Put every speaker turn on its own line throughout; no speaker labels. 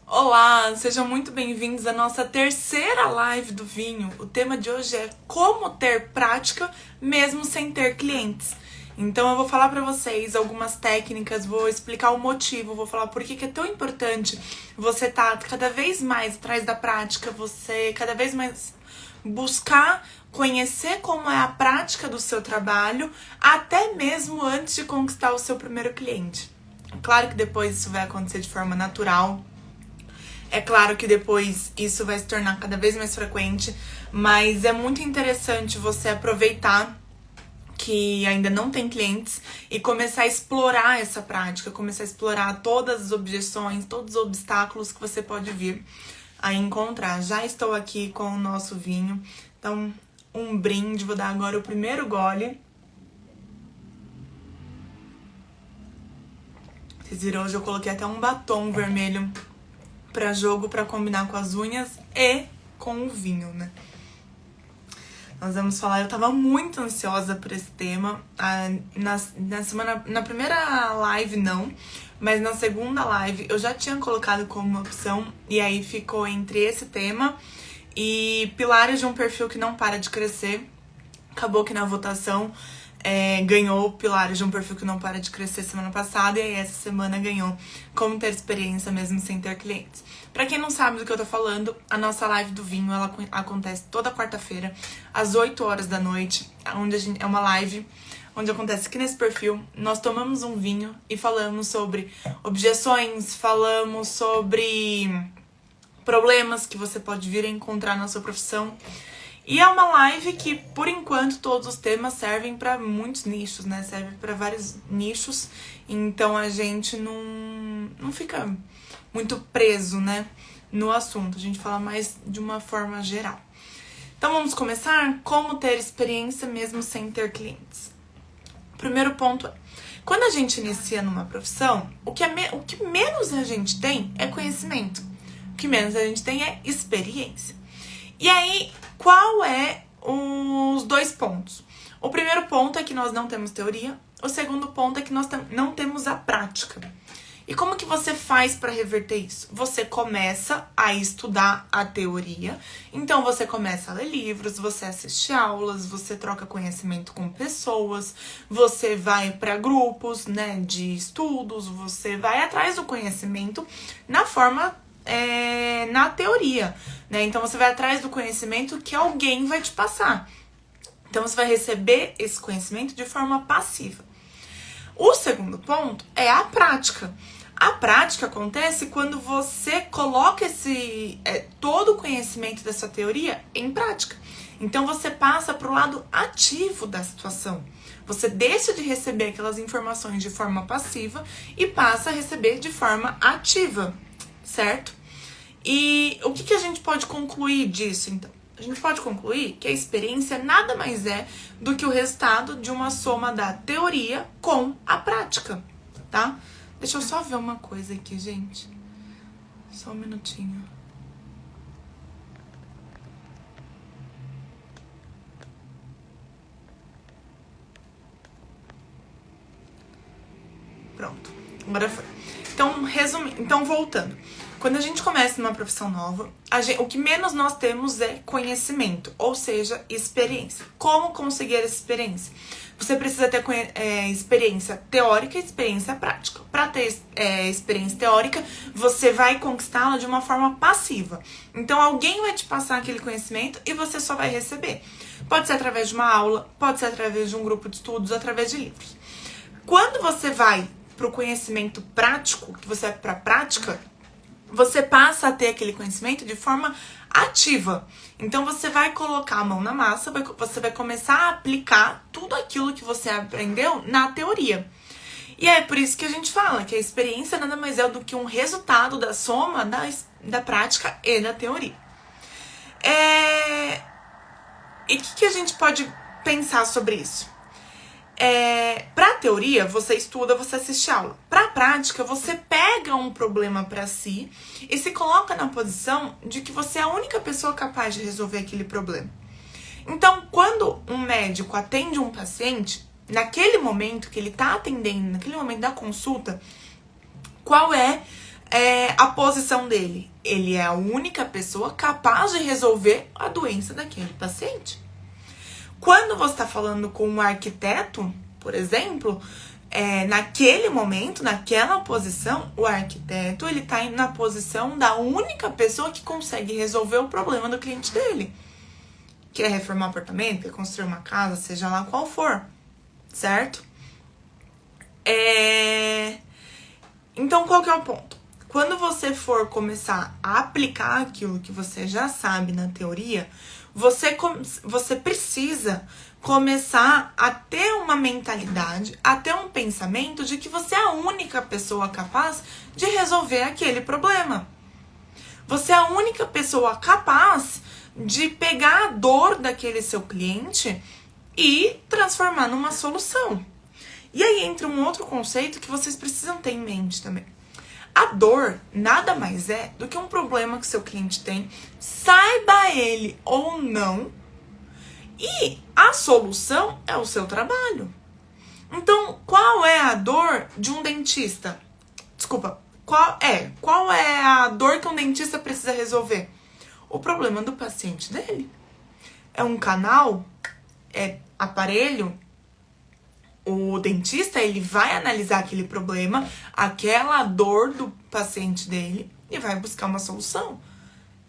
Olá, sejam muito bem-vindos à nossa terceira live do vinho. O tema de hoje é como ter prática mesmo sem ter clientes. Então eu vou falar para vocês algumas técnicas, vou explicar o motivo, vou falar por que é tão importante você estar cada vez mais atrás da prática, você cada vez mais buscar conhecer como é a prática do seu trabalho, até mesmo antes de conquistar o seu primeiro cliente. É claro que depois isso vai acontecer de forma natural. É claro que depois isso vai se tornar cada vez mais frequente, mas é muito interessante você aproveitar que ainda não tem clientes e começar a explorar essa prática, começar a explorar todas as objeções, todos os obstáculos que você pode vir a encontrar. Já estou aqui com o nosso vinho, então um brinde, vou dar agora o primeiro gole. Vocês viram, hoje eu coloquei até um batom vermelho para jogo, para combinar com as unhas e com o vinho, né? Nós vamos falar, eu tava muito ansiosa por esse tema. Na primeira live não, mas na segunda live eu já tinha colocado como uma opção, e aí ficou entre esse tema e pilares de um perfil que não para de crescer. Acabou que na votação ganhou pilares de um perfil que não para de crescer semana passada, e aí essa semana ganhou como ter experiência mesmo sem ter clientes. Pra quem não sabe do que eu tô falando, a nossa live do vinho, ela acontece toda quarta-feira, às 8 horas da noite, onde é uma live onde acontece aqui nesse perfil. Nós tomamos um vinho e falamos sobre objeções, falamos sobre problemas que você pode vir a encontrar na sua profissão. E é uma live que, por enquanto, todos os temas servem para muitos nichos, né? Serve para vários nichos, então a gente não fica muito preso, né, no assunto. A gente fala mais de uma forma geral. Então vamos começar? Como ter experiência mesmo sem ter clientes. O primeiro ponto é, quando a gente inicia numa profissão, o que menos a gente tem é conhecimento. O que menos a gente tem é experiência. E aí, qual é os dois pontos? O primeiro ponto é que nós não temos teoria. O segundo ponto é que nós não temos a prática. E como que você faz para reverter isso? Você começa a estudar a teoria. Então, você começa a ler livros, você assiste aulas, você troca conhecimento com pessoas, você vai para grupos, né, de estudos, você vai atrás do conhecimento na teoria, né? Então você vai atrás do conhecimento que alguém vai te passar. Então você vai receber esse conhecimento de forma passiva. O segundo ponto é a prática. A prática acontece quando você coloca todo o conhecimento dessa teoria em prática. Então você passa para o lado ativo da situação. Você deixa de receber aquelas informações de forma passiva e passa a receber de forma ativa, certo? E o que a gente pode concluir disso, então? A gente pode concluir que a experiência nada mais é do que o resultado de uma soma da teoria com a prática, tá? Deixa eu só ver uma coisa aqui, gente. Só um minutinho. Pronto, agora foi. Então, voltando. Quando a gente começa numa profissão nova, o que menos nós temos é conhecimento, ou seja, experiência. Como conseguir essa experiência? Você precisa ter experiência teórica e experiência prática. Para ter experiência teórica, você vai conquistá-la de uma forma passiva. Então, alguém vai te passar aquele conhecimento e você só vai receber. Pode ser através de uma aula, pode ser através de um grupo de estudos, através de livros. Quando você vai para o conhecimento prático, que você vai para a prática, você passa a ter aquele conhecimento de forma ativa. Então você vai colocar a mão na massa, você vai começar a aplicar tudo aquilo que você aprendeu na teoria. E é por isso que a gente fala que a experiência nada mais é do que um resultado da soma da prática e da teoria. E o que a gente pode pensar sobre isso? Pra teoria, você estuda, você assiste aula. Pra prática, você pega um problema pra si e se coloca na posição de que você é a única pessoa capaz de resolver aquele problema. Então, quando um médico atende um paciente, naquele momento que ele tá atendendo, naquele momento da consulta, qual é a posição dele? Ele é a única pessoa capaz de resolver a doença daquele paciente. Quando você está falando com um arquiteto, por exemplo, naquele momento, naquela posição, o arquiteto ele está na posição da única pessoa que consegue resolver o problema do cliente dele. Quer reformar um apartamento, quer construir uma casa, seja lá qual for, certo? Então, qual que é o ponto? Quando você for começar a aplicar aquilo que você já sabe na teoria, você precisa começar a ter uma mentalidade, a ter um pensamento de que você é a única pessoa capaz de resolver aquele problema. Você é a única pessoa capaz de pegar a dor daquele seu cliente e transformar numa solução. E aí entra um outro conceito que vocês precisam ter em mente também. A dor nada mais é do que um problema que seu cliente tem, saiba ele ou não, e a solução é o seu trabalho. Então, qual é a dor de um dentista? Desculpa, qual é a dor que um dentista precisa resolver? O problema do paciente dele. É um canal? É aparelho? O dentista, ele vai analisar aquele problema, aquela dor do paciente dele e vai buscar uma solução.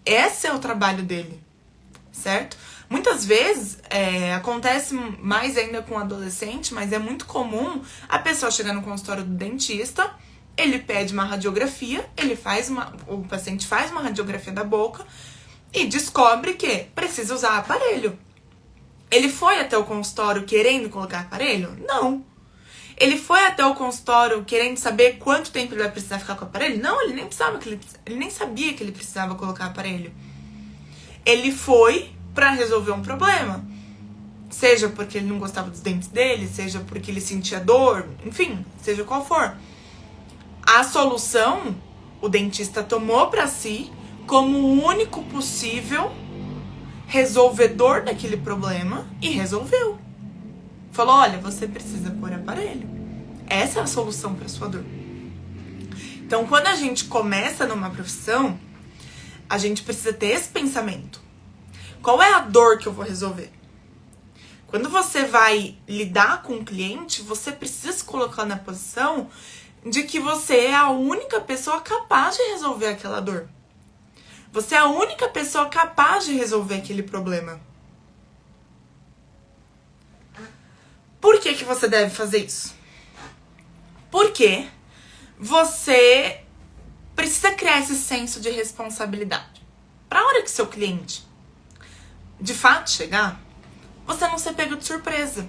Esse é o trabalho dele, certo? Muitas vezes, acontece mais ainda com adolescente, mas é muito comum a pessoa chegar no consultório do dentista, ele pede uma radiografia, o paciente faz uma radiografia da boca e descobre que precisa usar aparelho. Ele foi até o consultório querendo colocar aparelho? Não. Ele foi até o consultório querendo saber quanto tempo ele vai precisar ficar com o aparelho? Não, ele nem sabia que ele precisava colocar aparelho. Ele foi para resolver um problema. Seja porque ele não gostava dos dentes dele, seja porque ele sentia dor, enfim, seja qual for. A solução, o dentista tomou para si como o único possível resolvedor daquele problema e resolveu. Falou, olha, você precisa pôr aparelho. Essa é a solução para sua dor. Então, quando a gente começa numa profissão, a gente precisa ter esse pensamento. Qual é a dor que eu vou resolver? Quando você vai lidar com um cliente, você precisa se colocar na posição de que você é a única pessoa capaz de resolver aquela dor. Você é a única pessoa capaz de resolver aquele problema. Por que você deve fazer isso? Porque você precisa criar esse senso de responsabilidade. Para a hora que seu cliente de fato chegar, você não ser pego de surpresa.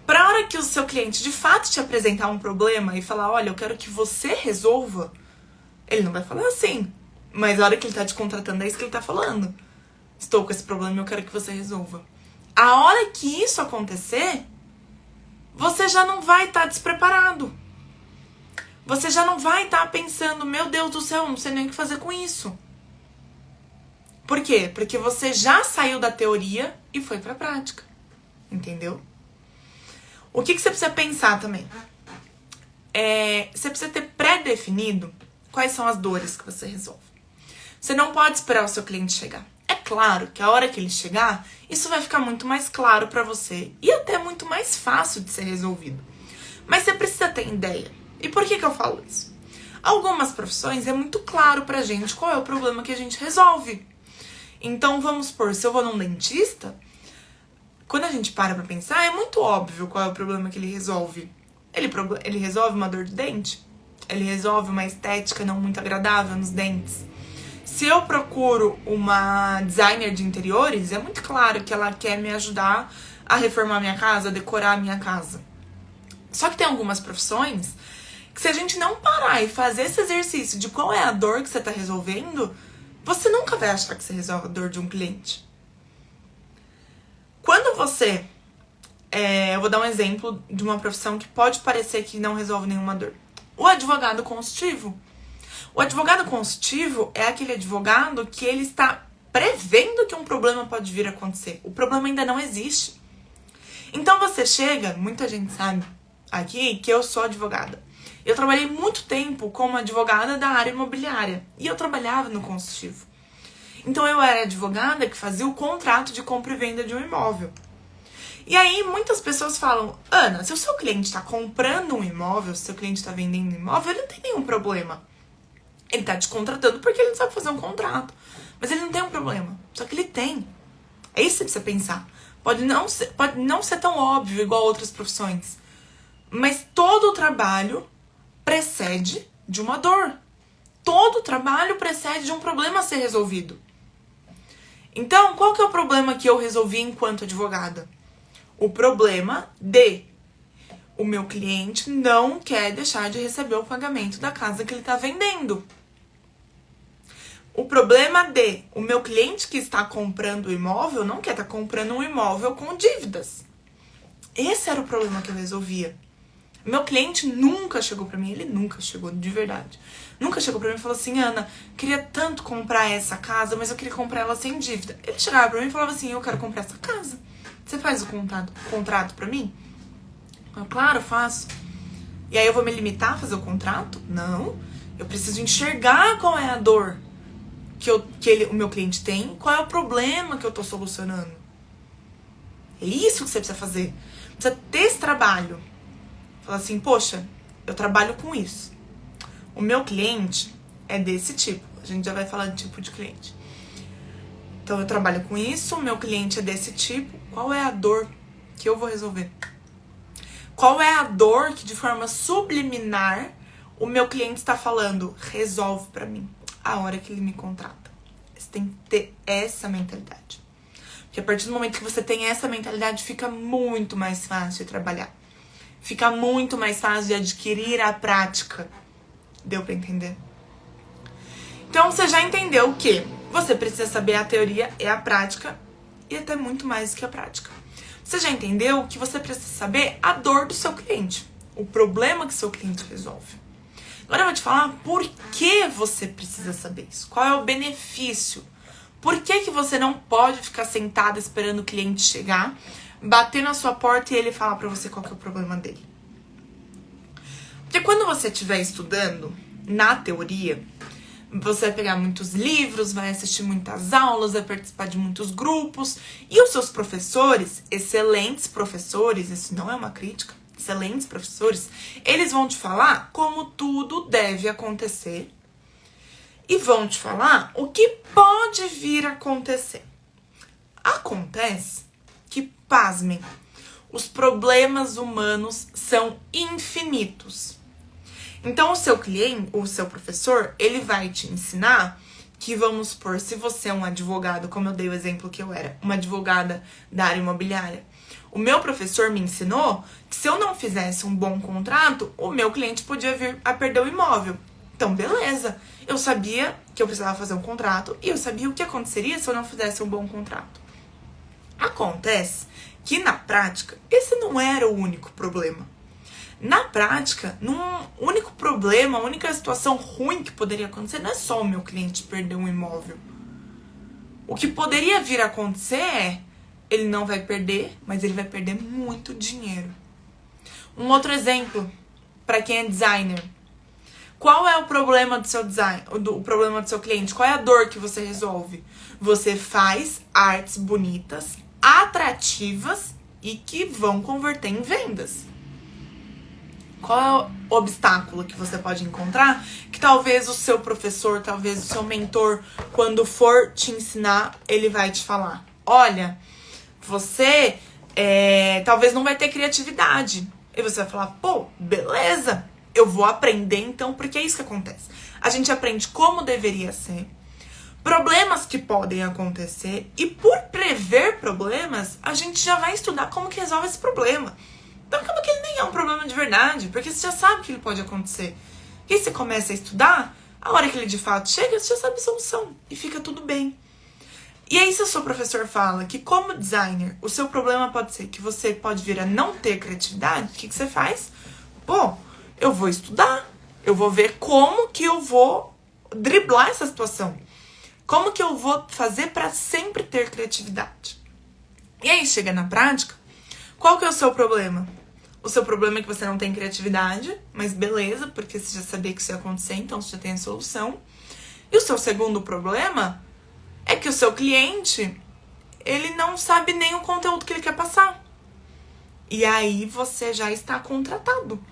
Para a hora que o seu cliente de fato te apresentar um problema e falar, olha, eu quero que você resolva, ele não vai falar assim. Mas a hora que ele tá te contratando, é isso que ele tá falando. Estou com esse problema e eu quero que você resolva. A hora que isso acontecer, você já não vai estar despreparado. Você já não vai estar pensando, meu Deus do céu, não sei nem o que fazer com isso. Por quê? Porque você já saiu da teoria e foi pra prática. Entendeu? O que você precisa pensar também? Você precisa ter pré-definido quais são as dores que você resolve. Você não pode esperar o seu cliente chegar. É claro que a hora que ele chegar, isso vai ficar muito mais claro pra você e até muito mais fácil de ser resolvido. Mas você precisa ter ideia. E por que eu falo isso? Algumas profissões é muito claro pra gente qual é o problema que a gente resolve. Então, vamos supor, se eu vou num dentista, quando a gente para pra pensar, é muito óbvio qual é o problema que ele resolve. Ele resolve uma dor de dente? Ele resolve uma estética não muito agradável nos dentes? Se eu procuro uma designer de interiores, é muito claro que ela quer me ajudar a reformar minha casa, a decorar a minha casa. Só que tem algumas profissões que se a gente não parar e fazer esse exercício de qual é a dor que você está resolvendo, você nunca vai achar que você resolve a dor de um cliente. Quando você... eu vou dar um exemplo de uma profissão que pode parecer que não resolve nenhuma dor. O advogado consultivo. O advogado consultivo é aquele advogado que ele está prevendo que um problema pode vir a acontecer. O problema ainda não existe. Então você chega, muita gente sabe aqui que eu sou advogada. Eu trabalhei muito tempo como advogada da área imobiliária e eu trabalhava no consultivo. Então eu era advogada que fazia o contrato de compra e venda de um imóvel. E aí muitas pessoas falam, Ana, se o seu cliente está comprando um imóvel, se o seu cliente está vendendo um imóvel, ele não tem nenhum problema. Ele está te contratando porque ele não sabe fazer um contrato. Mas ele não tem um problema. Só que ele tem. É isso que você precisa pensar. Pode não ser tão óbvio igual a outras profissões. Mas todo o trabalho precede de uma dor. Todo o trabalho precede de um problema a ser resolvido. Então, qual que é o problema que eu resolvi enquanto advogada? O problema de o meu cliente não quer deixar de receber o pagamento da casa que ele está vendendo. O problema de o meu cliente que está comprando o imóvel não quer estar comprando um imóvel com dívidas. Esse era o problema que eu resolvia. Meu cliente nunca chegou pra mim, ele nunca chegou, de verdade. Nunca chegou pra mim e falou assim, Ana, queria tanto comprar essa casa, mas eu queria comprar ela sem dívida. Ele chegava pra mim e falava assim, eu quero comprar essa casa. Você faz o contrato pra mim? Eu, claro, faço. E aí eu vou me limitar a fazer o contrato? Não. Eu preciso enxergar qual é a dor que o meu cliente tem, qual é o problema que eu tô solucionando. É isso que você precisa fazer. Precisa ter esse trabalho. Falar assim, poxa, eu trabalho com isso. O meu cliente é desse tipo. A gente já vai falar de tipo de cliente. Então, eu trabalho com isso, o meu cliente é desse tipo. Qual é a dor que eu vou resolver? Qual é a dor que, de forma subliminar, o meu cliente está falando? Resolve pra mim a hora que ele me contrata. Você tem que ter essa mentalidade. Porque a partir do momento que você tem essa mentalidade, fica muito mais fácil de trabalhar. Fica muito mais fácil de adquirir a prática. Deu pra entender? Então, você já entendeu que você precisa saber a teoria e a prática, e até muito mais do que a prática. Você já entendeu que você precisa saber a dor do seu cliente, o problema que seu cliente resolve. Agora eu vou te falar por que você precisa saber isso. Qual é o benefício? Por que você não pode ficar sentado esperando o cliente chegar, bater na sua porta e ele falar pra você qual que é o problema dele? Porque quando você estiver estudando na teoria, você vai pegar muitos livros, vai assistir muitas aulas, vai participar de muitos grupos. E os seus professores, excelentes professores, isso não é uma crítica, excelentes professores, eles vão te falar como tudo deve acontecer. E vão te falar o que pode vir a acontecer. Acontece que, pasmem, os problemas humanos são infinitos. Então, o seu cliente, o seu professor, ele vai te ensinar que, vamos supor, se você é um advogado, como eu dei o exemplo que eu era, uma advogada da área imobiliária, o meu professor me ensinou que se eu não fizesse um bom contrato, o meu cliente podia vir a perder o imóvel. Então, beleza, eu sabia que eu precisava fazer um contrato e eu sabia o que aconteceria se eu não fizesse um bom contrato. Acontece que, na prática, esse não era o único problema. Na prática, o único problema, a única situação ruim que poderia acontecer não é só o meu cliente perder um imóvel. O que poderia vir a acontecer é, ele não vai perder, mas ele vai perder muito dinheiro. Um outro exemplo, para quem é designer. Qual é o problema do seu design, o problema do seu cliente? Qual é a dor que você resolve? Você faz artes bonitas, atrativas e que vão converter em vendas. Qual é o obstáculo que você pode encontrar? Que talvez o seu professor, talvez o seu mentor, quando for te ensinar, ele vai te falar. Olha, você talvez não vai ter criatividade. E você vai falar, pô, beleza, eu vou aprender então, porque é isso que acontece. A gente aprende como deveria ser, problemas que podem acontecer, e por prever problemas, a gente já vai estudar como que resolve esse problema. Então acaba que ele nem é um problema de verdade, porque você já sabe que ele pode acontecer. E aí você começa a estudar, a hora que ele de fato chega, você já sabe a solução e fica tudo bem. E aí se o seu professor fala que como designer, o seu problema pode ser que você pode vir a não ter criatividade, o que você faz? Pô, eu vou estudar, eu vou ver como que eu vou driblar essa situação. Como que eu vou fazer para sempre ter criatividade? E aí chega na prática, qual que é o seu problema? O seu problema é que você não tem criatividade, mas beleza, porque você já sabia que isso ia acontecer, então você já tem a solução. E o seu segundo problema é que o seu cliente, ele não sabe nem o conteúdo que ele quer passar. E aí você já está contratado.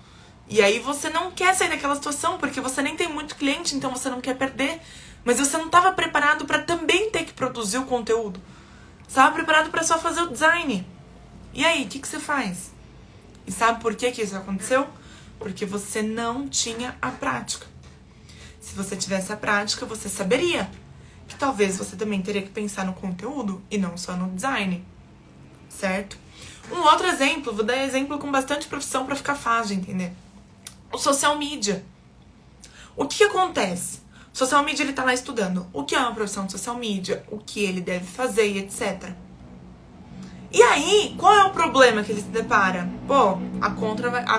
E aí você não quer sair daquela situação, porque você nem tem muito cliente, então você não quer perder. Mas você não estava preparado para também ter que produzir o conteúdo. Você estava preparado para só fazer o design. E aí, o que você faz? E sabe por que isso aconteceu? Porque você não tinha a prática. Se você tivesse a prática, você saberia que talvez você também teria que pensar no conteúdo e não só no design. Certo? Um outro exemplo, vou dar exemplo com bastante profissão para ficar fácil de entender. O social media. O que acontece? O social media, ele tá lá estudando o que é uma profissão de social media, o que ele deve fazer e etc. E aí, qual é o problema que ele se depara? Pô, a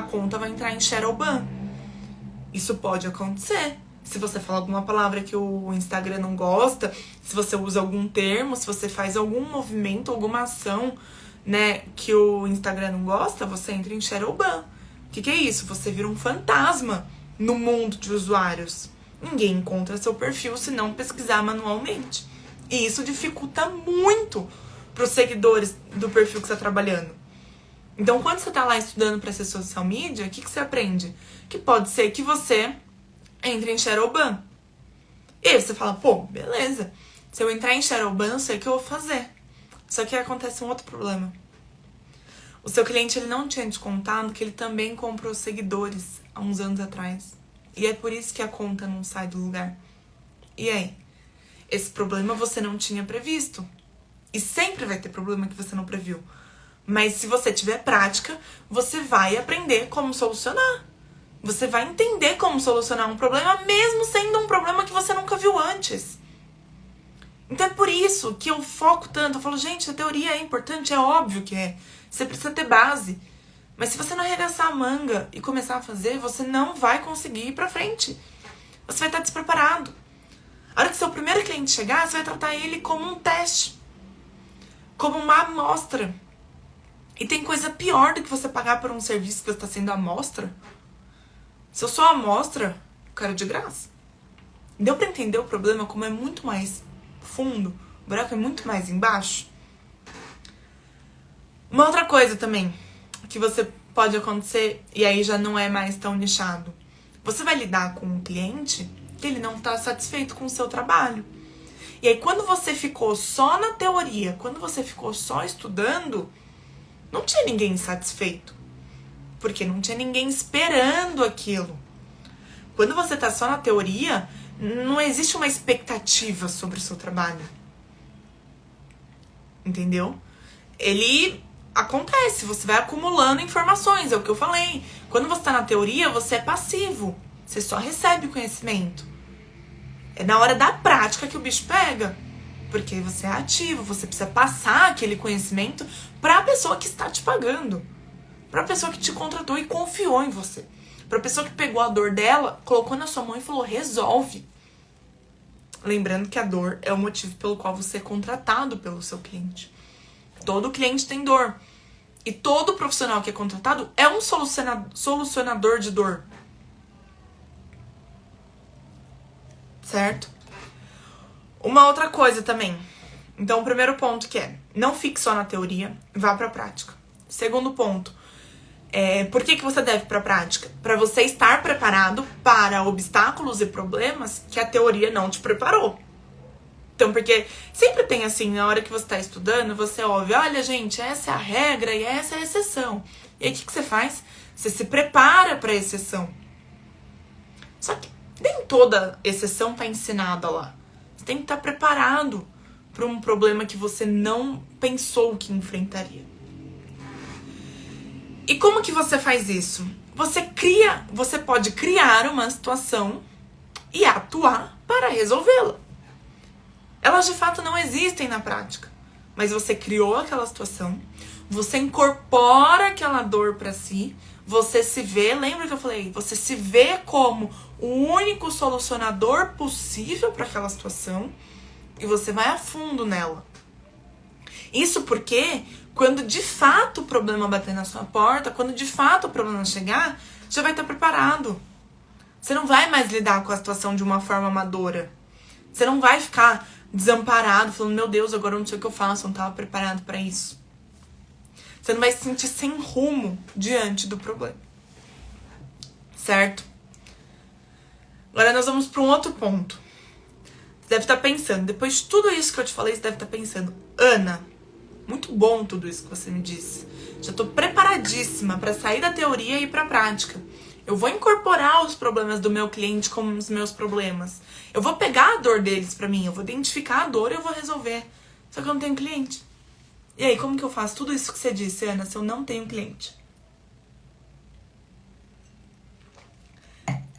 conta vai entrar em shadow ban. Isso pode acontecer. Se você fala alguma palavra que o Instagram não gosta, se você usa algum termo, se você faz algum movimento, alguma ação, né, que o Instagram não gosta, você entra em shadow ban. O que é isso? Você vira um fantasma no mundo de usuários. Ninguém encontra seu perfil se não pesquisar manualmente. E isso dificulta muito para os seguidores do perfil que você está trabalhando. Então, quando você está lá estudando para ser social media, o que você aprende? Que pode ser que você entre em shadow ban. E aí você fala, pô, beleza. Se eu entrar em shadow ban, eu sei o que eu vou fazer. Só que acontece um outro problema. O seu cliente, ele não tinha te contado que ele também comprou seguidores há uns anos atrás. E é por isso que a conta não sai do lugar. E aí? Esse problema você não tinha previsto. E sempre vai ter problema que você não previu. Mas se você tiver prática, você vai aprender como solucionar. Você vai entender como solucionar um problema, mesmo sendo um problema que você nunca viu antes. Então é por isso que eu foco tanto. Eu falo, gente, a teoria é importante, é óbvio que é. Você precisa ter base. Mas se você não arregaçar a manga e começar a fazer, você não vai conseguir ir pra frente. Você vai estar despreparado. A hora que seu primeiro cliente chegar, você vai tratar ele como um teste. Como uma amostra. E tem coisa pior do que você pagar por um serviço que você está sendo amostra. Se eu sou amostra, eu quero de graça. Deu pra entender o problema como é muito mais fundo? O buraco é muito mais embaixo? Uma outra coisa também que você pode acontecer, e aí já não é mais tão nichado. Você vai lidar com um cliente que ele não está satisfeito com o seu trabalho. E aí quando você ficou só na teoria, quando você ficou só estudando, não tinha ninguém satisfeito. Porque não tinha ninguém esperando aquilo. Quando você tá só na teoria, não existe uma expectativa sobre o seu trabalho. Entendeu? Ele acontece, você vai acumulando informações, é o que eu falei. Quando você tá na teoria, você é passivo. Você só recebe conhecimento. É na hora da prática que o bicho pega. Porque você é ativo, você precisa passar aquele conhecimento pra pessoa que está te pagando. Pra pessoa que te contratou e confiou em você. Pra pessoa que pegou a dor dela, colocou na sua mão e falou, resolve. Lembrando que a dor é o motivo pelo qual você é contratado pelo seu cliente. Todo cliente tem dor. E todo profissional que é contratado é um solucionador de dor. Certo? Uma outra coisa também. Então, o primeiro ponto que é, não fique só na teoria, vá pra prática. Segundo ponto, por que você deve ir pra prática? Para você estar preparado para obstáculos e problemas que a teoria não te preparou. Então, porque sempre tem assim, na hora que você está estudando, você ouve, olha gente, essa é a regra e essa é a exceção. E aí o que você faz? Você se prepara para a exceção. Só que nem toda exceção está ensinada lá. Você tem que estar preparado para um problema que você não pensou que enfrentaria. E como que você faz isso? Você pode criar uma situação e atuar para resolvê-la. Elas de fato não existem na prática, mas você criou aquela situação, você incorpora aquela dor para si, você se vê, lembra que eu falei? Você se vê como o único solucionador possível para aquela situação e você vai a fundo nela. Isso porque quando de fato o problema bater na sua porta, quando de fato o problema chegar, já vai estar preparado. Você não vai mais lidar com a situação de uma forma amadora. Você não vai ficar desamparado, falando, meu Deus, agora eu não sei o que eu faço, eu não estava preparado para isso. Você não vai se sentir sem rumo diante do problema. Certo? Agora nós vamos para um outro ponto. Você deve estar pensando, depois de tudo isso que eu te falei, você deve estar pensando, Ana, muito bom tudo isso que você me disse. Já estou preparadíssima para sair da teoria e ir para a prática. Eu vou incorporar os problemas do meu cliente como os meus problemas. Eu vou pegar a dor deles para mim, eu vou identificar a dor e eu vou resolver. Só que eu não tenho cliente. E aí, como que eu faço tudo isso que você disse, Ana, se eu não tenho cliente?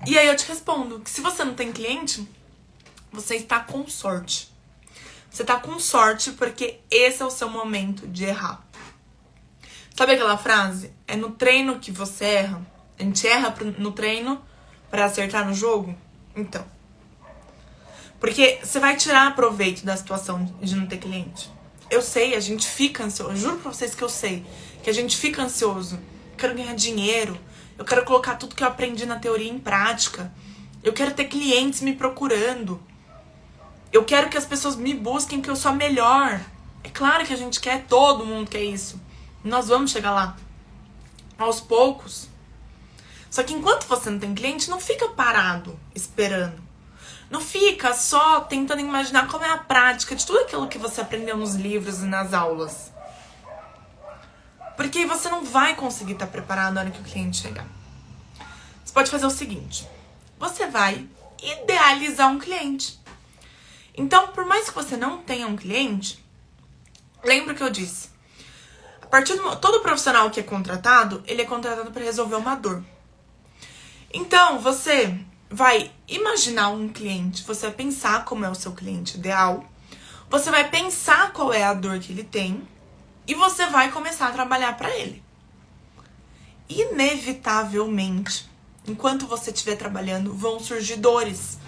E aí eu te respondo que se você não tem cliente, você está com sorte. Você está com sorte porque esse é o seu momento de errar. Sabe aquela frase? É no treino que você erra. A gente erra no treino para acertar no jogo? Então. Porque você vai tirar proveito da situação de não ter cliente. Eu sei, a gente fica ansioso. Eu juro pra vocês que eu sei. Que a gente fica ansioso. Eu quero ganhar dinheiro. Eu quero colocar tudo que eu aprendi na teoria em prática. Eu quero ter clientes me procurando. Eu quero que as pessoas me busquem, que eu sou a melhor. É claro que a gente quer, todo mundo quer isso. Nós vamos chegar lá. Aos poucos. Só que enquanto você não tem cliente, não fica parado, esperando. Não fica só tentando imaginar como é a prática de tudo aquilo que você aprendeu nos livros e nas aulas. Porque você não vai conseguir estar preparado na hora que o cliente chegar. Você pode fazer o seguinte. Você vai idealizar um cliente. Então, por mais que você não tenha um cliente, lembra o que eu disse. Todo profissional que é contratado, ele é contratado para resolver uma dor. Então, você vai imaginar um cliente, você vai pensar como é o seu cliente ideal, você vai pensar qual é a dor que ele tem e você vai começar a trabalhar para ele. Inevitavelmente, enquanto você estiver trabalhando, vão surgir dores,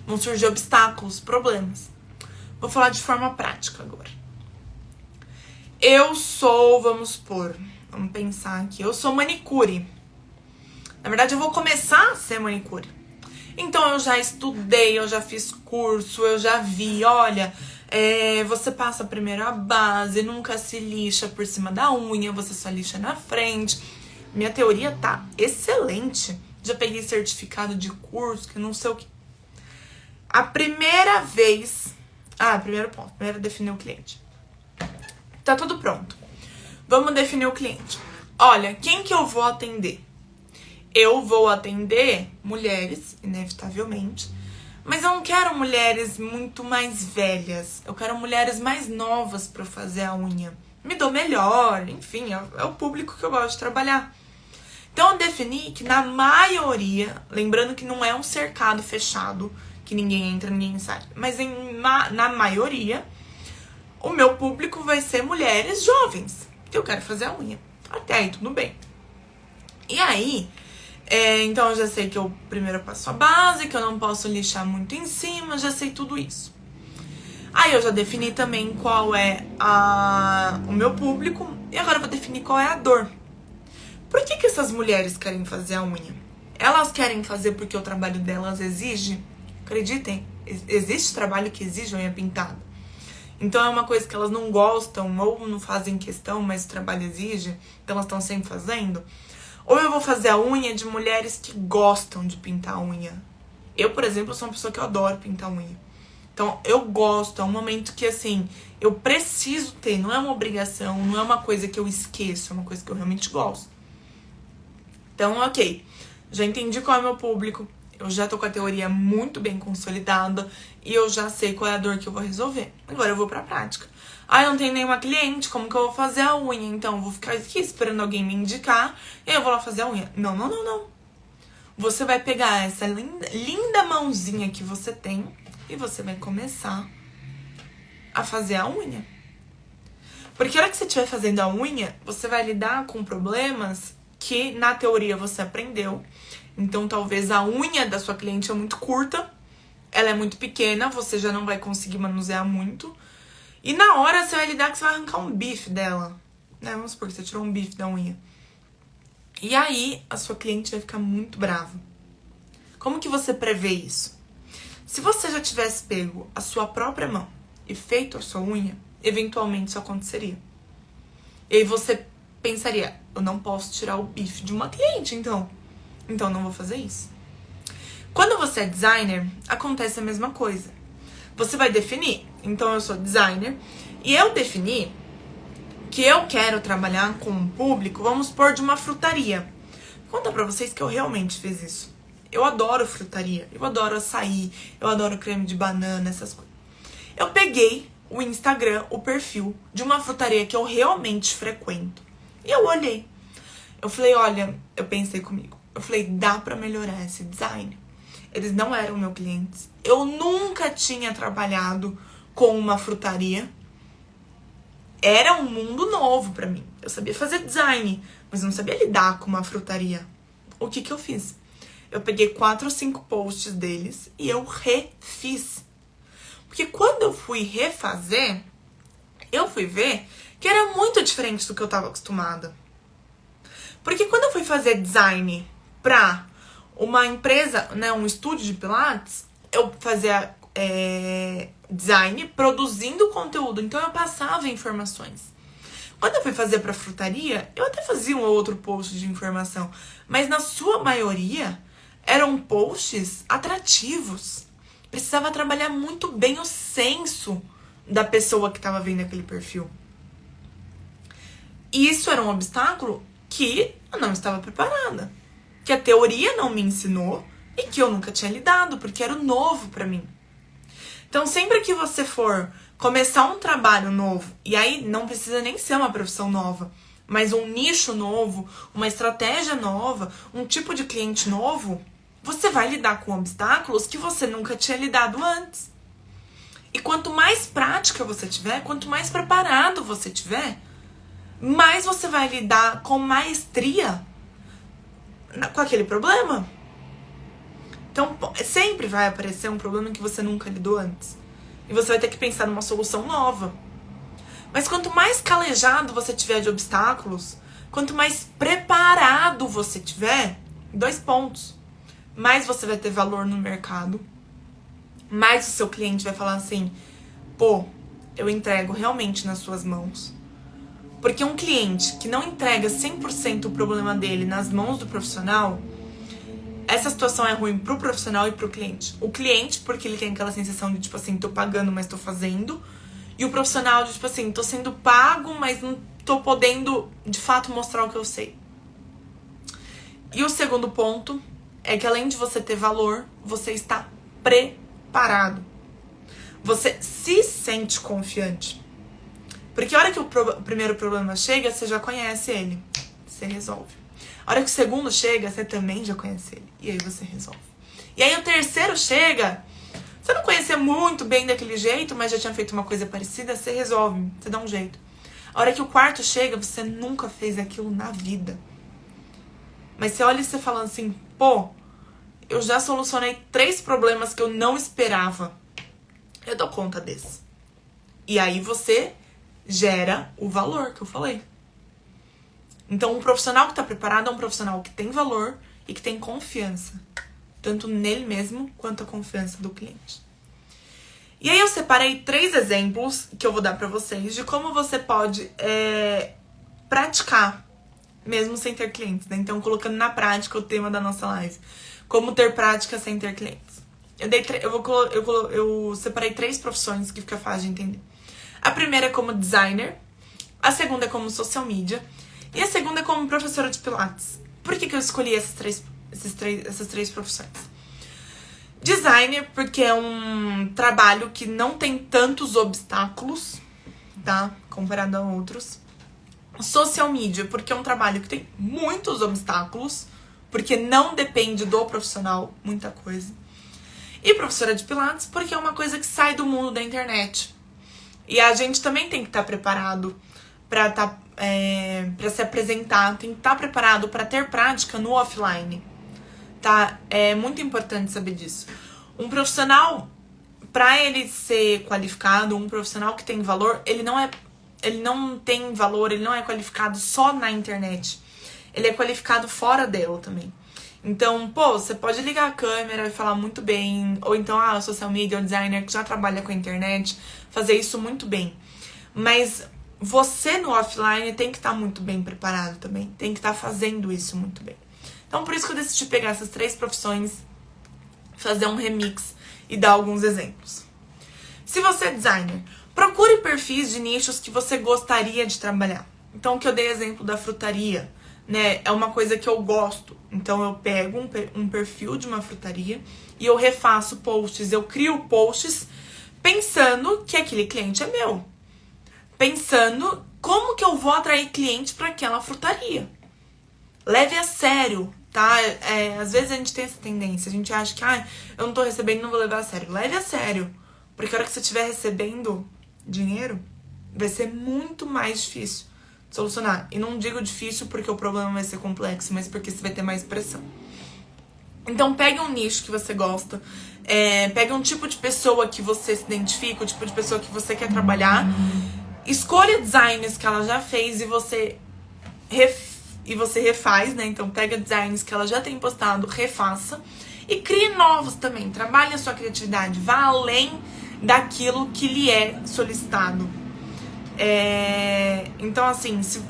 vão surgir obstáculos, problemas. Vou falar de forma prática agora. Eu sou, vamos pensar aqui, eu sou manicure. Na verdade, eu vou começar a ser manicure. Então, eu já estudei, eu já fiz curso, eu já vi, olha, você passa primeiro a base, nunca se lixa por cima da unha, você só lixa na frente. Minha teoria tá excelente. Já peguei certificado de curso, que não sei o que. A primeira vez... primeiro ponto. Primeiro definir o cliente. Tá tudo pronto. Vamos definir o cliente. Olha, quem que eu vou atender? Eu vou atender mulheres, inevitavelmente. Mas eu não quero mulheres muito mais velhas. Eu quero mulheres mais novas pra fazer a unha. Me dou melhor, enfim, é o público que eu gosto de trabalhar. Então eu defini que na maioria, lembrando que não é um cercado fechado, que ninguém entra, ninguém sai, mas na maioria, o meu público vai ser mulheres jovens, que eu quero fazer a unha. Até aí tudo bem. E aí, então eu já sei que eu primeiro passo a base, que eu não posso lixar muito em cima, já sei tudo isso. Aí eu já defini também qual é o meu público, e agora eu vou definir qual é a dor. Por que essas mulheres querem fazer a unha? Elas querem fazer porque o trabalho delas exige? Acreditem, existe trabalho que exige unha pintada. Então é uma coisa que elas não gostam ou não fazem questão, mas o trabalho exige, então elas estão sempre fazendo. Ou eu vou fazer a unha de mulheres que gostam de pintar a unha. Eu, por exemplo, sou uma pessoa que eu adoro pintar unha. Então eu gosto, é um momento que assim, eu preciso ter, não é uma obrigação, não é uma coisa que eu esqueço, é uma coisa que eu realmente gosto. Então, ok, já entendi qual é o meu público, eu já tô com a teoria muito bem consolidada e eu já sei qual é a dor que eu vou resolver. Agora eu vou pra prática. Eu não tenho nenhuma cliente, como que eu vou fazer a unha? Então, eu vou ficar aqui esperando alguém me indicar e aí eu vou lá fazer a unha. Não. Você vai pegar essa linda mãozinha que você tem e você vai começar a fazer a unha. Porque a hora que você estiver fazendo a unha, você vai lidar com problemas que na teoria você aprendeu. Então talvez a unha da sua cliente é muito curta, ela é muito pequena, você já não vai conseguir manusear muito. E na hora você vai lidar que você vai arrancar um bife dela, né? Vamos supor que você tirou um bife da unha. E aí a sua cliente vai ficar muito brava. Como que você prevê isso? Se você já tivesse pego a sua própria mão e feito a sua unha, eventualmente isso aconteceria. E aí você pensaria, eu não posso tirar o bife de uma cliente, então não vou fazer isso. Quando você é designer, acontece a mesma coisa. Você vai definir, então eu sou designer, e eu defini que eu quero trabalhar com um público, vamos supor, de uma frutaria. Vou contar pra vocês que eu realmente fiz isso. Eu adoro frutaria, eu adoro açaí, eu adoro creme de banana, essas coisas. Eu peguei o Instagram, o perfil de uma frutaria que eu realmente frequento. E eu olhei. Eu falei, olha, eu pensei comigo. Eu falei, dá pra melhorar esse design. Eles não eram meus clientes. Eu nunca tinha trabalhado com uma frutaria. Era um mundo novo pra mim. Eu sabia fazer design, mas não sabia lidar com uma frutaria. O que eu fiz? Eu peguei 4 ou 5 posts deles e eu refiz. Porque quando eu fui refazer, eu fui ver que era muito diferente do que eu tava acostumada. Porque quando eu fui fazer design pra uma empresa, né, um estúdio de pilates, eu fazia design produzindo conteúdo. Então eu passava informações. Quando eu fui fazer pra frutaria, eu até fazia um ou outro post de informação. Mas na sua maioria, eram posts atrativos. Precisava trabalhar muito bem o senso da pessoa que estava vendo aquele perfil. E isso era um obstáculo que eu não estava preparada. Que a teoria não me ensinou e que eu nunca tinha lidado, porque era novo pra mim. Então, sempre que você for começar um trabalho novo, e aí não precisa nem ser uma profissão nova, mas um nicho novo, uma estratégia nova, um tipo de cliente novo, você vai lidar com obstáculos que você nunca tinha lidado antes. E quanto mais prática você tiver, quanto mais preparado você tiver, mais você vai lidar com maestria com aquele problema. Então, sempre vai aparecer um problema que você nunca lidou antes. E você vai ter que pensar numa solução nova. Mas quanto mais calejado você tiver de obstáculos, quanto mais preparado você tiver, 2 pontos. Mais você vai ter valor no mercado. Mais o seu cliente vai falar assim, pô, eu entrego realmente nas suas mãos. Porque um cliente que não entrega 100% o problema dele nas mãos do profissional, essa situação é ruim pro profissional e pro cliente. O cliente, porque ele tem aquela sensação de, tipo assim, tô pagando, mas tô fazendo. E o profissional de, tipo assim, tô sendo pago, mas não tô podendo, de fato, mostrar o que eu sei. E o segundo ponto é que, além de você ter valor, você está preparado. Você se sente confiante. Porque a hora que o primeiro problema chega, você já conhece ele. Você resolve. A hora que o segundo chega, você também já conhece ele. E aí você resolve. E aí o terceiro chega, você não conhecia muito bem daquele jeito, mas já tinha feito uma coisa parecida, você resolve. Você dá um jeito. A hora que o quarto chega, você nunca fez aquilo na vida. Mas você olha e você fala assim, pô, eu já solucionei 3 problemas que eu não esperava. Eu dou conta desse. E aí você gera o valor que eu falei. Então, um profissional que está preparado é um profissional que tem valor e que tem confiança. Tanto nele mesmo, quanto a confiança do cliente. E aí eu separei 3 exemplos que eu vou dar para vocês de como você pode praticar, mesmo sem ter clientes, né? Então, colocando na prática o tema da nossa live. Como ter prática sem ter clientes. Eu separei 3 profissões que fica fácil de entender. A primeira é como designer, a segunda é como social media e a segunda é como professora de pilates. Por que eu escolhi essas três profissões? Designer, porque é um trabalho que não tem tantos obstáculos, tá? Comparado a outros. Social media, porque é um trabalho que tem muitos obstáculos, porque não depende do profissional, muita coisa. E professora de pilates, porque é uma coisa que sai do mundo da internet. E a gente também tem que estar preparado para se apresentar, tem que estar preparado para ter prática no offline, tá? É muito importante saber disso. Um profissional pra ele ser qualificado, um profissional que tem valor, ele não tem valor, ele não é qualificado só na internet. Ele é qualificado fora dela também. Então, você pode ligar a câmera e falar muito bem, ou então, o social media, o designer que já trabalha com a internet, fazer isso muito bem. Mas você no offline tem que estar muito bem preparado também, tem que estar fazendo isso muito bem. Então, por isso que eu decidi pegar essas 3 profissões, fazer um remix e dar alguns exemplos. Se você é designer, procure perfis de nichos que você gostaria de trabalhar. Então, o que eu dei exemplo da frutaria, né? É uma coisa que eu gosto. Então, eu pego um perfil de uma frutaria e eu refaço posts, eu crio posts pensando que aquele cliente é meu. Pensando como que eu vou atrair cliente para aquela frutaria. Leve a sério, tá? Às vezes a gente tem essa tendência, a gente acha que eu não tô recebendo, não vou levar a sério. Leve a sério, porque a hora que você estiver recebendo dinheiro, vai ser muito mais difícil de solucionar. E não digo difícil porque o problema vai ser complexo, mas porque você vai ter mais pressão. Então pegue um nicho que você gosta, pegue um tipo de pessoa que você se identifica, o tipo de pessoa que você quer trabalhar, escolha designs que ela já fez e você refaz, né? Então pega designs que ela já tem postado, refaça e crie novos também. Trabalhe a sua criatividade, vá além daquilo que lhe é solicitado. Então assim, se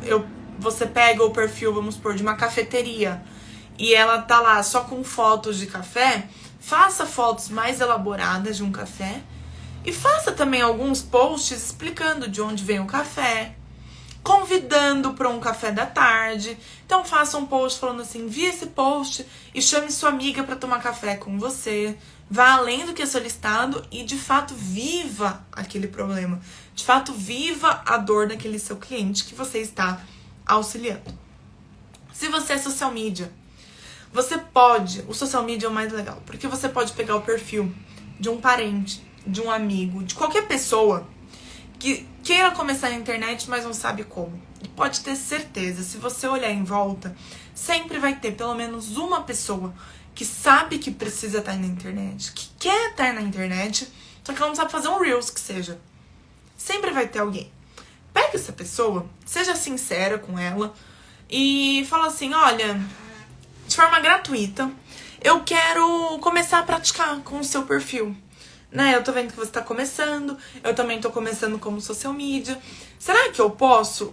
você pega o perfil, vamos supor, de uma cafeteria e ela tá lá só com fotos de café, faça fotos mais elaboradas de um café e faça também alguns posts explicando de onde vem o café, convidando para um café da tarde. Então faça um post falando assim, vi esse post e chame sua amiga para tomar café com você. Vá além do que é solicitado e de fato viva aquele problema. De fato viva a dor daquele seu cliente que você está auxiliando. Se você é social media, o social media é o mais legal, porque você pode pegar o perfil de um parente, de um amigo, de qualquer pessoa que queira começar na internet, mas não sabe como. E pode ter certeza, se você olhar em volta, sempre vai ter pelo menos uma pessoa que sabe que precisa estar na internet, que quer estar na internet, só que ela não sabe fazer um Reels que seja. Sempre vai ter alguém. Pega essa pessoa, seja sincera com ela e fala assim, olha, de forma gratuita, eu quero começar a praticar com o seu perfil. Né? Eu tô vendo que você tá começando, eu também tô começando como social media. Será que eu posso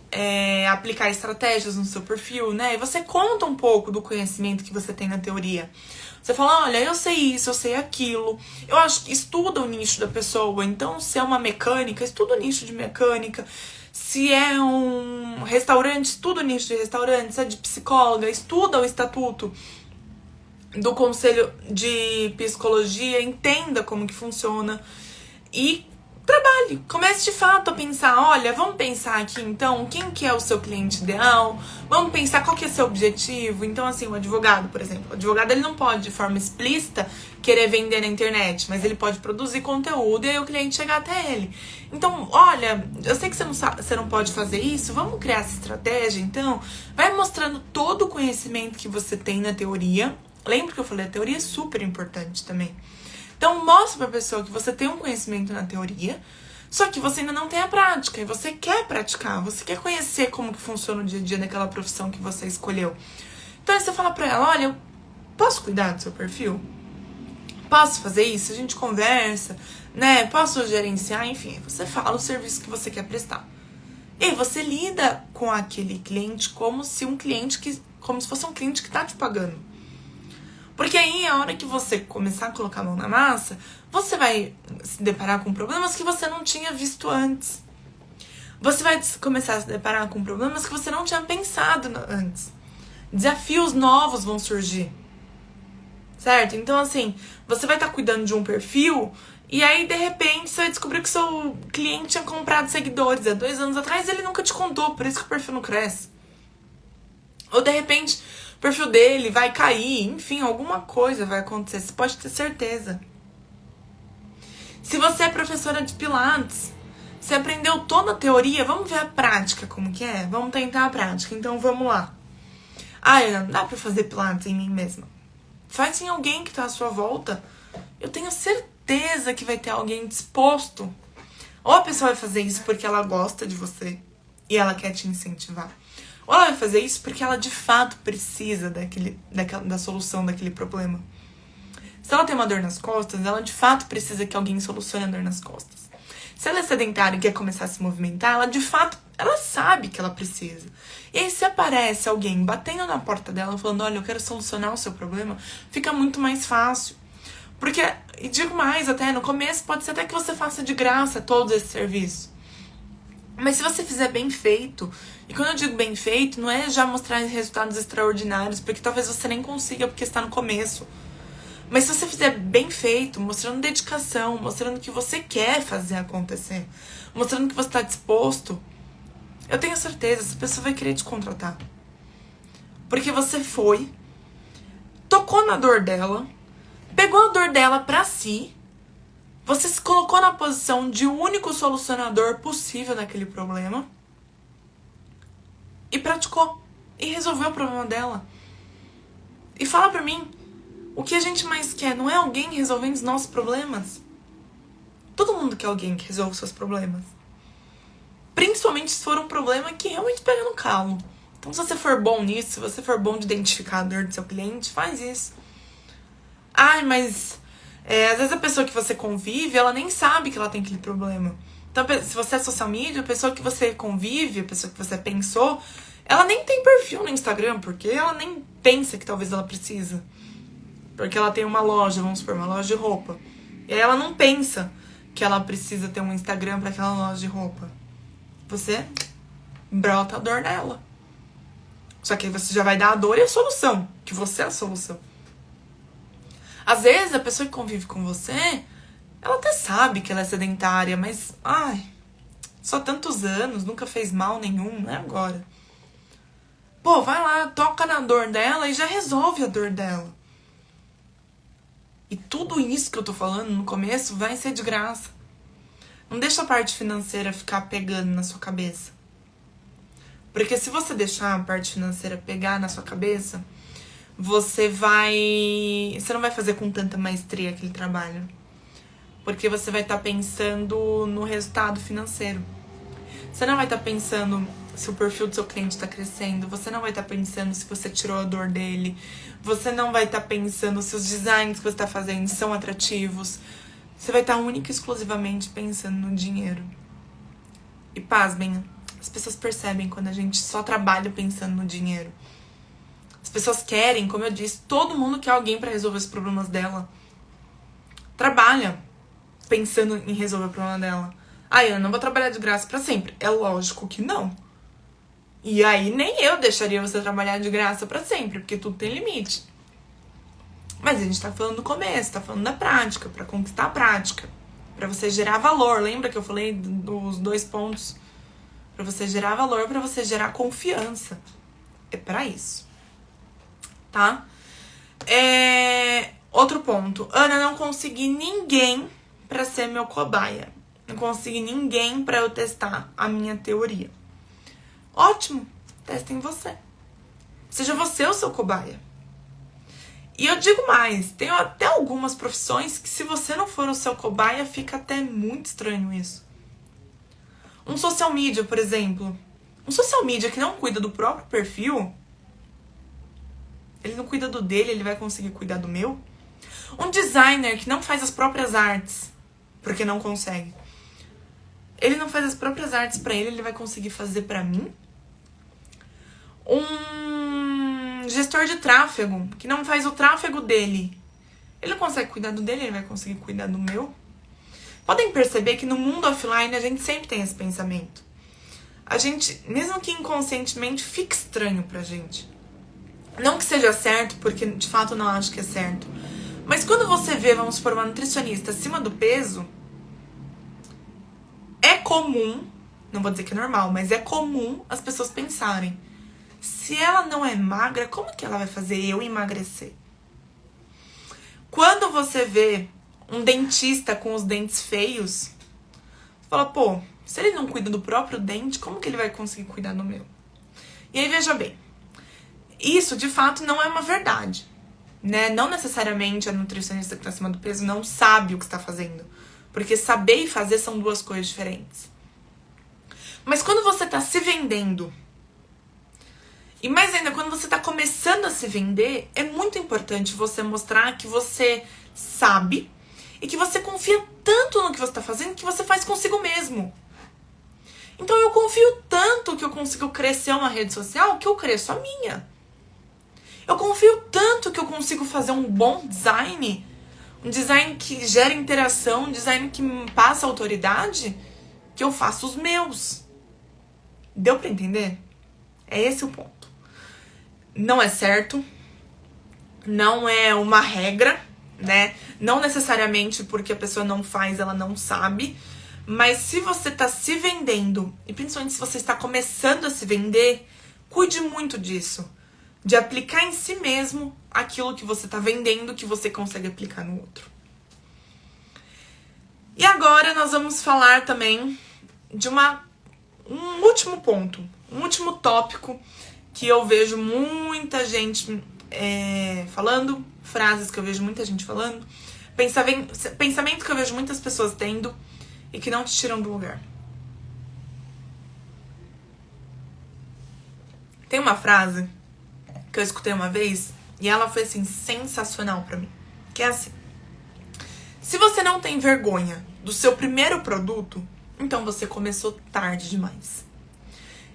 aplicar estratégias no seu perfil, né? E você conta um pouco do conhecimento que você tem na teoria. Você fala, olha, eu sei isso, eu sei aquilo. Eu acho que estuda o nicho da pessoa. Então, se é uma mecânica, estuda o nicho de mecânica. Se é um restaurante, estuda o nicho de restaurante. Se é de psicóloga, estuda o estatuto do Conselho de Psicologia, entenda como que funciona e trabalhe. Comece de fato a pensar, olha, vamos pensar aqui então, quem que é o seu cliente ideal? Vamos pensar qual que é o seu objetivo? Então assim, o advogado, por exemplo, o advogado ele não pode de forma explícita querer vender na internet, mas ele pode produzir conteúdo e aí o cliente chegar até ele. Então, olha, eu sei que você não pode fazer isso, vamos criar essa estratégia então? Vai mostrando todo o conhecimento que você tem na teoria. Lembra que eu falei, a teoria é super importante também. Então, mostra pra pessoa que você tem um conhecimento na teoria, só que você ainda não tem a prática, e você quer praticar, você quer conhecer como que funciona o dia a dia daquela profissão que você escolheu. Então, aí você fala pra ela, olha, eu posso cuidar do seu perfil? Posso fazer isso? A gente conversa, né? Posso gerenciar? Enfim, você fala o serviço que você quer prestar. E você lida com aquele cliente como se fosse um cliente que tá te pagando. Porque aí, a hora que você começar a colocar a mão na massa, você vai se deparar com problemas que você não tinha visto antes. Você vai começar a se deparar com problemas que você não tinha pensado antes. Desafios novos vão surgir. Certo? Então, assim, você vai estar cuidando de um perfil e aí, de repente, você vai descobrir que seu cliente tinha comprado seguidores há 2 anos atrás e ele nunca te contou, por isso que o perfil não cresce. Ou, de repente, o perfil dele vai cair, enfim, alguma coisa vai acontecer, você pode ter certeza. Se você é professora de Pilates, você aprendeu toda a teoria, vamos ver a prática como que é? Vamos tentar a prática, então vamos lá. Não dá pra fazer Pilates em mim mesma. Faz em alguém que tá à sua volta. Eu tenho certeza certeza que vai ter alguém disposto. Ou a pessoa vai fazer isso porque ela gosta de você e ela quer te incentivar. Ou ela vai fazer isso porque ela de fato precisa da solução daquele problema. Se ela tem uma dor nas costas, ela de fato precisa que alguém solucione a dor nas costas. Se ela é sedentária e quer começar a se movimentar, ela de fato, ela sabe que ela precisa. E aí se aparece alguém batendo na porta dela, falando, olha, eu quero solucionar o seu problema, fica muito mais fácil. Porque, e digo mais até, no começo pode ser até que você faça de graça todo esse serviço. Mas se você fizer bem feito, e quando eu digo bem feito, não é já mostrar resultados extraordinários, porque talvez você nem consiga porque está no começo. Mas se você fizer bem feito, mostrando dedicação, mostrando que você quer fazer acontecer, mostrando que você está disposto, eu tenho certeza, essa pessoa vai querer te contratar. Porque você foi, tocou na dor dela, pegou a dor dela pra si, você se colocou na posição de único solucionador possível naquele problema e praticou, e resolveu o problema dela. E fala pra mim, o que a gente mais quer não é alguém resolvendo os nossos problemas? Todo mundo quer alguém que resolva os seus problemas. Principalmente se for um problema que realmente pega no calo. Então se você for bom nisso, se você for bom de identificar a dor do seu cliente, faz isso. Ai, mas às vezes a pessoa que você convive, ela nem sabe que ela tem aquele problema. Então se você é social media, a pessoa que você convive, a pessoa que você pensou, ela nem tem perfil no Instagram, porque ela nem pensa que talvez ela precisa. Porque ela tem uma loja, vamos supor, uma loja de roupa. E aí ela não pensa que ela precisa ter um Instagram para aquela loja de roupa. Você brota a dor dela. Só que aí você já vai dar a dor e a solução, que você é a solução. Às vezes a pessoa que convive com você, ela até sabe que ela é sedentária, mas, só tantos anos, nunca fez mal nenhum, não é agora. Pô, vai lá, toca na dor dela e já resolve a dor dela. E tudo isso que eu tô falando no começo vai ser de graça. Não deixa a parte financeira ficar pegando na sua cabeça. Porque se você deixar a parte financeira pegar na sua cabeça, você não vai fazer com tanta maestria aquele trabalho. Porque você vai estar pensando no resultado financeiro. Você não vai estar pensando se o perfil do seu cliente está crescendo. Você não vai estar pensando se você tirou a dor dele. Você não vai estar pensando se os designs que você está fazendo são atrativos. Você vai estar única e exclusivamente pensando no dinheiro. E pasmem, as pessoas percebem quando a gente só trabalha pensando no dinheiro. As pessoas querem, como eu disse, todo mundo quer alguém para resolver os problemas dela. Trabalha pensando em resolver o problema dela. Eu não vou trabalhar de graça para sempre. É lógico que não. E aí nem eu deixaria você trabalhar de graça para sempre, porque tudo tem limite. Mas a gente tá falando do começo, tá falando da prática, para conquistar a prática, para você gerar valor. Lembra que eu falei dos 2 pontos? Para você gerar valor, para você gerar confiança. É para isso. Tá? Outro ponto. Ana, não consegui ninguém para ser meu cobaia. Não consegui ninguém para eu testar a minha teoria. Ótimo, testa em você. Seja você o seu cobaia. E eu digo mais, tem até algumas profissões que se você não for o seu cobaia, fica até muito estranho isso. Um social media, por exemplo. Um social media que não cuida do próprio perfil, ele não cuida do dele, ele vai conseguir cuidar do meu? Um designer que não faz as próprias artes, porque não consegue. Ele não faz as próprias artes pra ele vai conseguir fazer pra mim? Um gestor de tráfego, que não faz o tráfego dele, ele não consegue cuidar do dele, ele vai conseguir cuidar do meu? Podem perceber que no mundo offline a gente sempre tem esse pensamento. A gente, mesmo que inconscientemente, fica estranho pra gente. Não que seja certo, porque de fato eu não acho que é certo. Mas quando você vê, vamos supor, uma nutricionista acima do peso, é comum, não vou dizer que é normal, mas é comum as pessoas pensarem: se ela não é magra, como que ela vai fazer eu emagrecer? Quando você vê um dentista com os dentes feios, você fala, pô, se ele não cuida do próprio dente, como que ele vai conseguir cuidar do meu? E aí, veja bem, isso de fato não é uma verdade. né? Não necessariamente a nutricionista que tá acima do peso não sabe o que está fazendo. Porque saber e fazer são duas coisas diferentes. Mas quando você tá se vendendo, e mais ainda, quando você tá começando a se vender, é muito importante você mostrar que você sabe e que você confia tanto no que você tá fazendo que você faz consigo mesmo. Então eu confio tanto que eu consigo crescer uma rede social que eu cresço a minha. Eu confio tanto que eu consigo fazer um bom design, um design que gera interação, um design que me passa autoridade, que eu faço os meus. Deu pra entender? É esse o ponto. Não é certo, não é uma regra, né? Não necessariamente porque a pessoa não faz, ela não sabe. Mas se você tá se vendendo, e principalmente se você está começando a se vender, cuide muito disso. De aplicar em si mesmo aquilo que você tá vendendo, que você consegue aplicar no outro. E agora nós vamos falar também de um último ponto, um último tópico que eu vejo muita gente falando, frases que eu vejo muita gente falando, pensamento que eu vejo muitas pessoas tendo e que não te tiram do lugar. Tem uma frase que eu escutei uma vez e ela foi assim sensacional pra mim, que é assim: se você não tem vergonha do seu primeiro produto, então você começou tarde demais.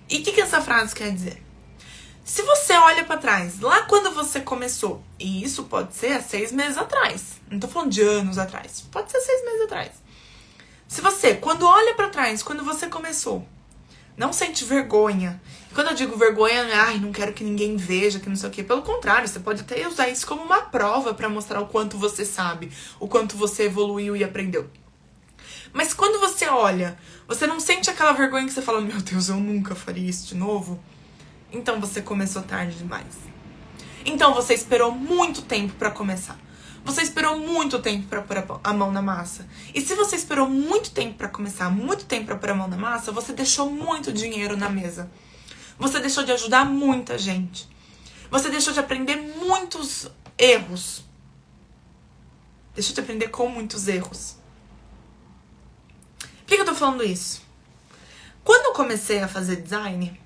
E o que essa frase quer dizer? Se você olha pra trás, lá quando você começou, e isso pode ser há 6 meses atrás, não tô falando de anos atrás, pode ser 6 meses atrás. Se você, quando olha pra trás, quando você começou, não sente vergonha, e quando eu digo vergonha, não quero que ninguém veja, que não sei o quê, pelo contrário, você pode até usar isso como uma prova pra mostrar o quanto você sabe, o quanto você evoluiu e aprendeu. Mas quando você olha, você não sente aquela vergonha que você fala, meu Deus, eu nunca faria isso de novo? Então você começou tarde demais. Então você esperou muito tempo pra começar. Você esperou muito tempo pra pôr a mão na massa. E se você esperou muito tempo pra começar, muito tempo pra pôr a mão na massa, você deixou muito dinheiro na mesa. Você deixou de ajudar muita gente. Você deixou de aprender muitos erros. Deixou de aprender com muitos erros. Por que eu tô falando isso? Quando eu comecei a fazer design,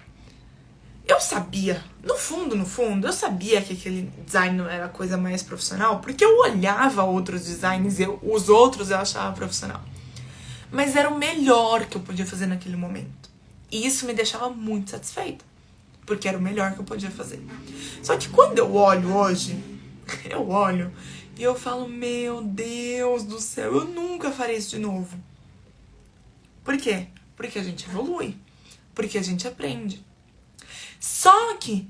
eu sabia, no fundo, eu sabia que aquele design não era a coisa mais profissional, porque eu olhava outros designs, os outros eu achava profissional. Mas era o melhor que eu podia fazer naquele momento. E isso me deixava muito satisfeita, porque era o melhor que eu podia fazer. Só que quando eu olho hoje, eu olho e eu falo, meu Deus do céu, eu nunca faria isso de novo. Por quê? Porque a gente evolui, porque a gente aprende. Só que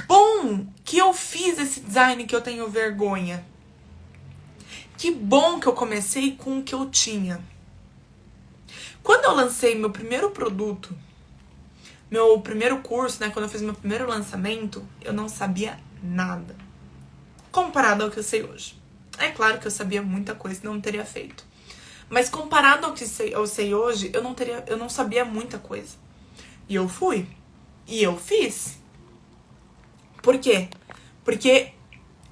bom que eu fiz esse design que eu tenho vergonha. Que bom que eu comecei com o que eu tinha. Quando eu lancei meu primeiro produto, meu primeiro curso, né, quando eu fiz meu primeiro lançamento, eu não sabia nada. Comparado ao que eu sei hoje. É claro que eu sabia muita coisa e não teria feito. Mas comparado ao que eu sei hoje, eu não sabia muita coisa. E eu fui. E eu fiz. Por quê? Porque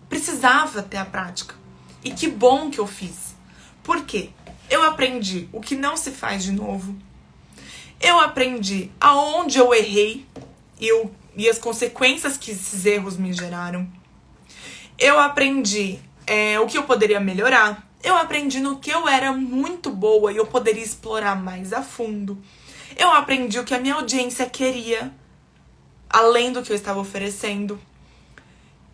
precisava ter a prática. E que bom que eu fiz. Por quê? Eu aprendi o que não se faz de novo. Eu aprendi aonde eu errei e as consequências que esses erros me geraram. Eu aprendi o que eu poderia melhorar. Eu aprendi no que eu era muito boa e eu poderia explorar mais a fundo. Eu aprendi o que a minha audiência queria, além do que eu estava oferecendo.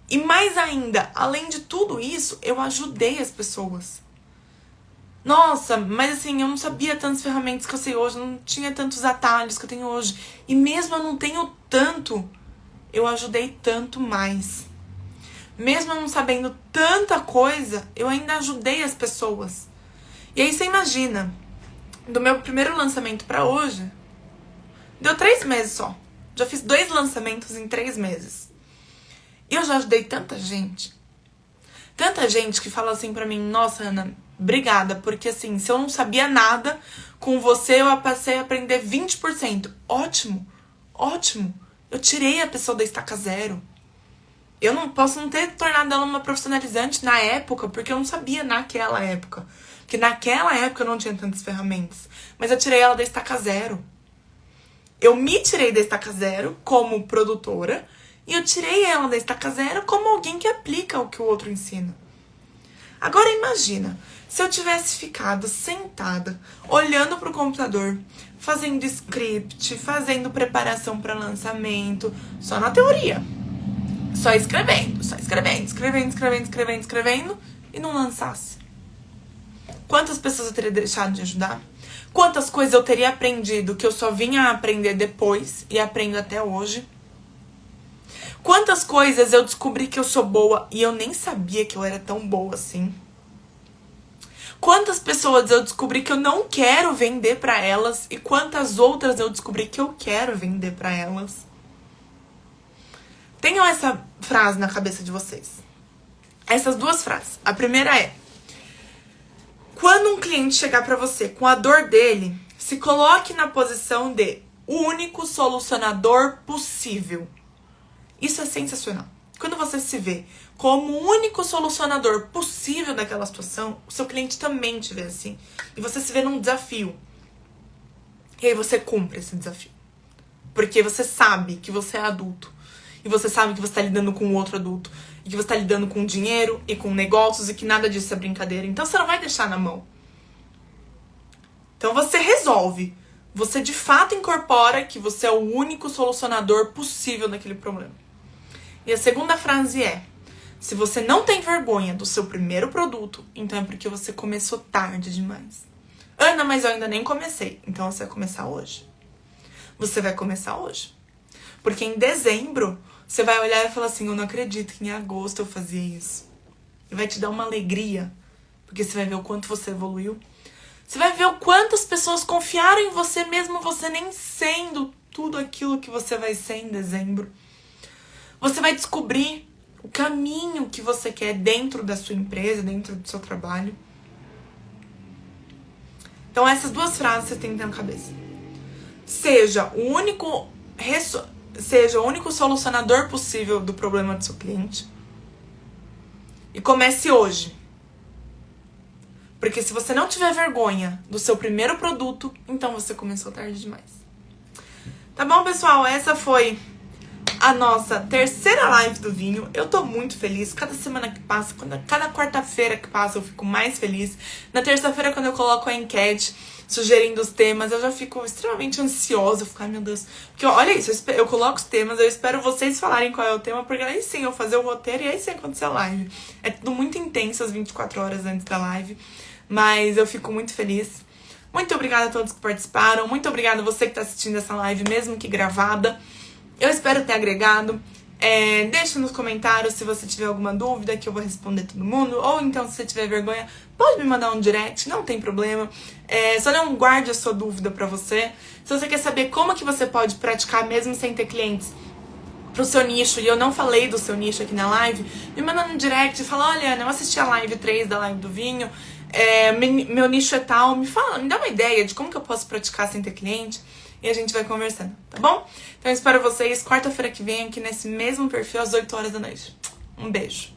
E mais ainda, além de tudo isso, eu ajudei as pessoas. Nossa, mas assim, eu não sabia tantas ferramentas que eu sei hoje, não tinha tantos atalhos que eu tenho hoje. E mesmo eu não tenho tanto, eu ajudei tanto mais. Mesmo eu não sabendo tanta coisa, eu ainda ajudei as pessoas. E aí você imagina, do meu primeiro lançamento pra hoje, deu 3 meses só. Já fiz 2 lançamentos em 3 meses. E eu já ajudei tanta gente. Tanta gente que fala assim pra mim, nossa, Ana, obrigada, porque assim, se eu não sabia nada, com você eu passei a aprender 20%. Ótimo, ótimo. Eu tirei a pessoa da estaca zero. Eu não posso não ter tornado ela uma profissionalizante na época, porque eu não sabia naquela época. Porque naquela época eu não tinha tantas ferramentas. Mas eu tirei ela da estaca zero. Eu me tirei da estaca zero como produtora e eu tirei ela da estaca zero como alguém que aplica o que o outro ensina. Agora imagina, se eu tivesse ficado sentada, olhando pro computador, fazendo script, fazendo preparação para lançamento, só na teoria. Só escrevendo e não lançasse. Quantas pessoas eu teria deixado de ajudar? Quantas coisas eu teria aprendido que eu só vinha a aprender depois e aprendo até hoje? Quantas coisas eu descobri que eu sou boa e eu nem sabia que eu era tão boa assim? Quantas pessoas eu descobri que eu não quero vender pra elas e quantas outras eu descobri que eu quero vender pra elas? Tenham essa frase na cabeça de vocês. Essas duas frases. A primeira é: quando um cliente chegar pra você com a dor dele, se coloque na posição de o único solucionador possível. Isso é sensacional. Quando você se vê como o único solucionador possível daquela situação, o seu cliente também te vê assim. E você se vê num desafio. E aí você cumpre esse desafio. Porque você sabe que você é adulto. E você sabe que você tá lidando com outro adulto. E que você tá lidando com dinheiro e com negócios e que nada disso é brincadeira. Então você não vai deixar na mão. Então você resolve. Você de fato incorpora que você é o único solucionador possível daquele problema. E a segunda frase é: se você não tem vergonha do seu primeiro produto, então é porque você começou tarde demais. Ana, mas eu ainda nem comecei. Então você vai começar hoje. Você vai começar hoje. Porque em dezembro, você vai olhar e falar assim: eu não acredito que em agosto eu fazia isso. E vai te dar uma alegria. Porque você vai ver o quanto você evoluiu. Você vai ver o quanto as pessoas confiaram em você, mesmo você nem sendo tudo aquilo que você vai ser em dezembro. Você vai descobrir o caminho que você quer dentro da sua empresa, dentro do seu trabalho. Então essas duas frases você tem que ter na cabeça. Seja o único solucionador possível do problema do seu cliente. E comece hoje. Porque se você não tiver vergonha do seu primeiro produto, então você começou tarde demais. Tá bom, pessoal? Essa foi a nossa terceira live do vinho. Eu tô muito feliz. Cada semana que passa, cada quarta-feira que passa, eu fico mais feliz. Na terça-feira, quando eu coloco a enquete sugerindo os temas, eu já fico extremamente ansiosa. Eu fico, ai meu Deus. Porque olha isso, eu coloco os temas, eu espero vocês falarem qual é o tema, porque aí sim eu fazer o roteiro e aí sim acontecer a live. É tudo muito intenso as 24 horas antes da live. Mas eu fico muito feliz. Muito obrigada a todos que participaram. Muito obrigada a você que tá assistindo essa live, mesmo que gravada. Eu espero ter agregado. Deixa nos comentários se você tiver alguma dúvida, que eu vou responder todo mundo. Ou então, se você tiver vergonha, pode me mandar um direct, não tem problema. Só não guarde a sua dúvida pra você. Se você quer saber como que você pode praticar mesmo sem ter clientes pro seu nicho, e eu não falei do seu nicho aqui na live, me manda no direct e fala: olha, Ana, eu assisti a live 3 da live do vinho, meu nicho é tal, me dá uma ideia de como que eu posso praticar sem ter cliente. E a gente vai conversando, tá bom? Então eu espero vocês quarta-feira que vem aqui nesse mesmo perfil às 8 horas da noite. Um beijo.